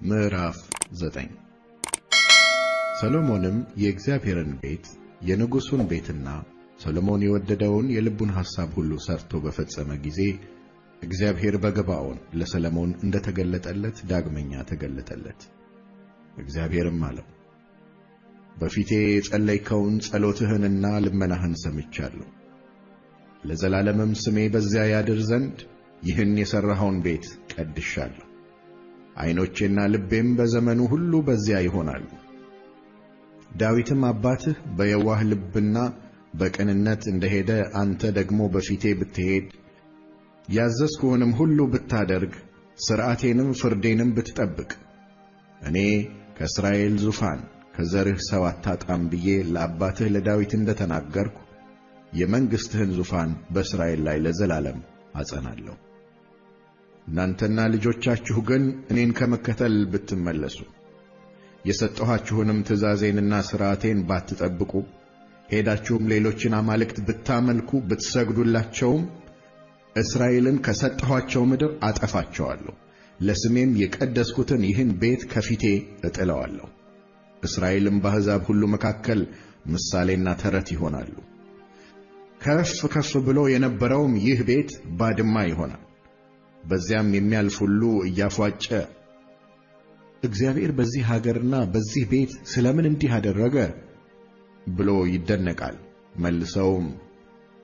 ምዕራፍ 9 ሰሎሞንም የእግዚአብሔርን ቤት የንጉሡን ቤትና ሰሎሞን የወደደውን የልቡን ሐሳብ ሁሉ ሰርቶ በፈጸመ ጊዜ እግዚአብሔር በገባዖን ለሰሎሞን እንደተገለጠለት ዳግመኛ ተገለጠለት። እግዚአብሔርም አለው፣ በፊቴ የጸለይከውን ጸሎትህንና ልመናህን ሰምቻለሁ። ለዘላለምም ስሜ በዚያ ያድር ዘንድ ይህን የሠራኸውን ቤት ቀድሻለሁ። ዓይኖቼና ልቤም በዘመኑ ሁሉ በዚያ ይሆናሉ። ዳዊትም አባትህ በየዋህ ልብና በቅንነት እንደሄደ አንተ ደግሞ በፊቴ ብትሄድ ያዘዝኩህንም ሁሉ ብታደርግ ሥርዓቴንም ፍርዴንም ብትጠብቅ እኔ ከእስራኤል ዙፋን ከዘርህ ሰው አታጣም ብዬ ለአባትህ ለዳዊት እንደተናገርሁ የመንግሥትህን ዙፋን በእስራኤል ላይ ለዘላለም አጸናለሁ። እናንተና ልጆቻችሁ ግን እኔን ከመከተል ብትመለሱ የሰጠኋችሁንም ትእዛዜንና ሥርዓቴን ባትጠብቁ ሄዳችሁም ሌሎችን አማልክት ብታመልኩ ብትሰግዱላቸውም እስራኤልን ከሰጠኋቸው ምድር አጠፋቸዋለሁ። ለስሜም የቀደስኩትን ይህን ቤት ከፊቴ እጥለዋለሁ። እስራኤልም በአሕዛብ ሁሉ መካከል ምሳሌና ተረት ይሆናሉ። ከፍ ከፍ ብሎ የነበረውም ይህ ቤት ባድማ ይሆናል። በዚያም የሚያልፍ ሁሉ እያፏጨ እግዚአብሔር በዚህ ሀገርና በዚህ ቤት ስለምን እንዲህ አደረገ ብሎ ይደነቃል። መልሰውም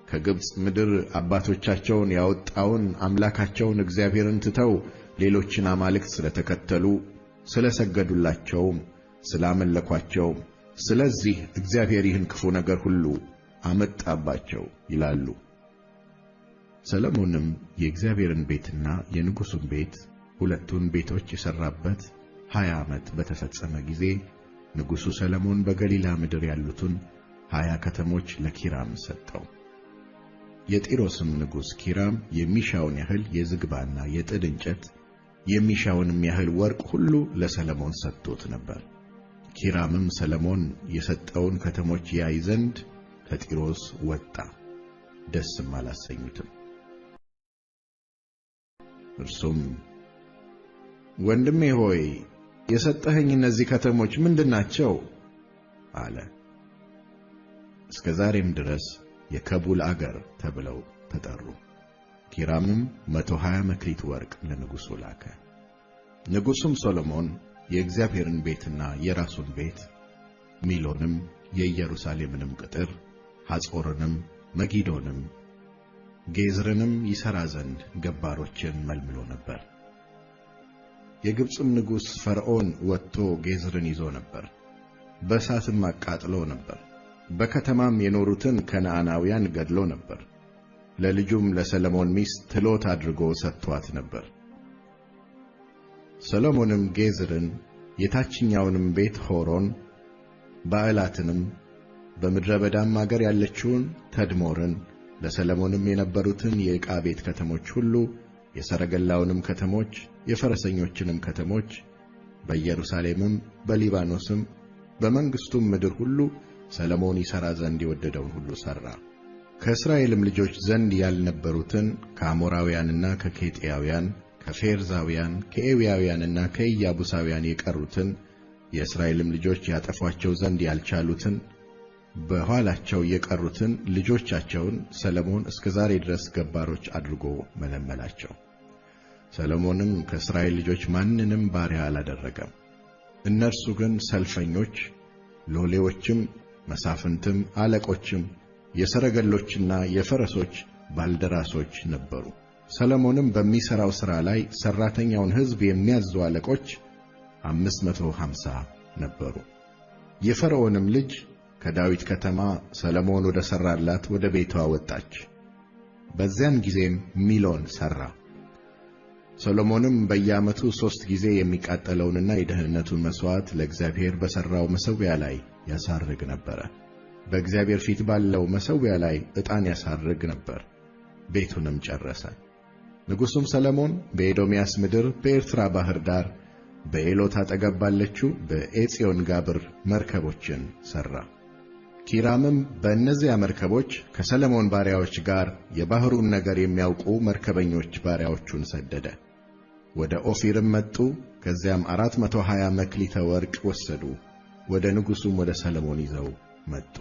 ከግብፅ ምድር አባቶቻቸውን ያወጣውን አምላካቸውን እግዚአብሔርን ትተው ሌሎችን አማልክት ስለተከተሉ ስለሰገዱላቸውም ስላመለኳቸውም ስለዚህ እግዚአብሔር ይህን ክፉ ነገር ሁሉ አመጣባቸው ይላሉ። ሰሎሞንም የእግዚአብሔርን ቤትና የንጉሡን ቤት ሁለቱን ቤቶች የሠራበት 20 ዓመት በተፈጸመ ጊዜ ንጉሡ ሰሎሞን በገሊላ ምድር ያሉትን 20 ከተሞች ለኪራም ሰጠው። የጢሮስም ንጉሥ ኪራም የሚሻውን ያህል የዝግባና የጥድ እንጨት የሚሻውንም ያህል ወርቅ ሁሉ ለሰሎሞን ሰጥቶት ነበር። ኪራምም ሰሎሞን የሰጠውን ከተሞች ያይ ዘንድ ከጢሮስ ወጣ፣ ደስም አላሰኙትም። እርሱም ወንድሜ ሆይ የሰጠኸኝ እነዚህ ከተሞች ምንድናቸው? አለ። እስከ ዛሬም ድረስ የከቡል አገር ተብለው ተጠሩ። ኪራምም 120 መክሊት ወርቅ ለንጉሡ ላከ። ንጉሡም ሰሎሞን የእግዚአብሔርን ቤትና የራሱን ቤት ሚሎንም የኢየሩሳሌምንም ቅጥር ሐጾርንም መጊዶንም ጌዝርንም ይሠራ ዘንድ ገባሮችን መልምሎ ነበር። የግብፅም ንጉሥ ፈርዖን ወጥቶ ጌዝርን ይዞ ነበር፣ በእሳትም አቃጥሎ ነበር። በከተማም የኖሩትን ከነዓናውያን ገድሎ ነበር። ለልጁም ለሰሎሞን ሚስት ትሎት አድርጎ ሰጥቶአት ነበር። ሰሎሞንም ጌዝርን የታችኛውንም ቤት ሖሮን ባዕላትንም በምድረ በዳም አገር ያለችውን ተድሞርን ለሰሎሞንም የነበሩትን የዕቃ ቤት ከተሞች ሁሉ የሰረገላውንም ከተሞች የፈረሰኞችንም ከተሞች በኢየሩሳሌምም በሊባኖስም በመንግሥቱም ምድር ሁሉ ሰሎሞን ይሠራ ዘንድ የወደደውን ሁሉ ሠራ። ከእስራኤልም ልጆች ዘንድ ያልነበሩትን ከአሞራውያንና ከኬጢያውያን ከፌርዛውያን ከኤዊያውያንና ከኢያቡሳውያን የቀሩትን የእስራኤልም ልጆች ያጠፏቸው ዘንድ ያልቻሉትን በኋላቸው የቀሩትን ልጆቻቸውን ሰሎሞን እስከ ዛሬ ድረስ ገባሮች አድርጎ መለመላቸው። ሰሎሞንም ከእስራኤል ልጆች ማንንም ባሪያ አላደረገም። እነርሱ ግን ሰልፈኞች፣ ሎሌዎችም፣ መሳፍንትም፣ አለቆችም፣ የሰረገሎችና የፈረሶች ባልደራሶች ነበሩ። ሰሎሞንም በሚሠራው ሥራ ላይ ሠራተኛውን ሕዝብ የሚያዙ አለቆች 550 ነበሩ። የፈርዖንም ልጅ ከዳዊት ከተማ ሰሎሞን ወደ ሠራላት ወደ ቤቷ ወጣች። በዚያን ጊዜም ሚሎን ሠራ። ሰሎሞንም በየዓመቱ 3 ጊዜ የሚቃጠለውንና የደህንነቱን መሥዋዕት ለእግዚአብሔር በሠራው መሠዊያ ላይ ያሳርግ ነበር። በእግዚአብሔር ፊት ባለው መሠዊያ ላይ ዕጣን ያሳርግ ነበር። ቤቱንም ጨረሰ። ንጉሡም ሰሎሞን በኤዶምያስ ምድር በኤርትራ ባሕር ዳር በኤሎት አጠገብ ባለችው በዔጽዮን ጋብር መርከቦችን ሠራ። ኪራምም በእነዚያ መርከቦች ከሰሎሞን ባሪያዎች ጋር የባሕሩን ነገር የሚያውቁ መርከበኞች ባሪያዎቹን ሰደደ። ወደ ኦፊርም መጡ። ከዚያም 420 መክሊተ ወርቅ ወሰዱ። ወደ ንጉሡም ወደ ሰሎሞን ይዘው መጡ።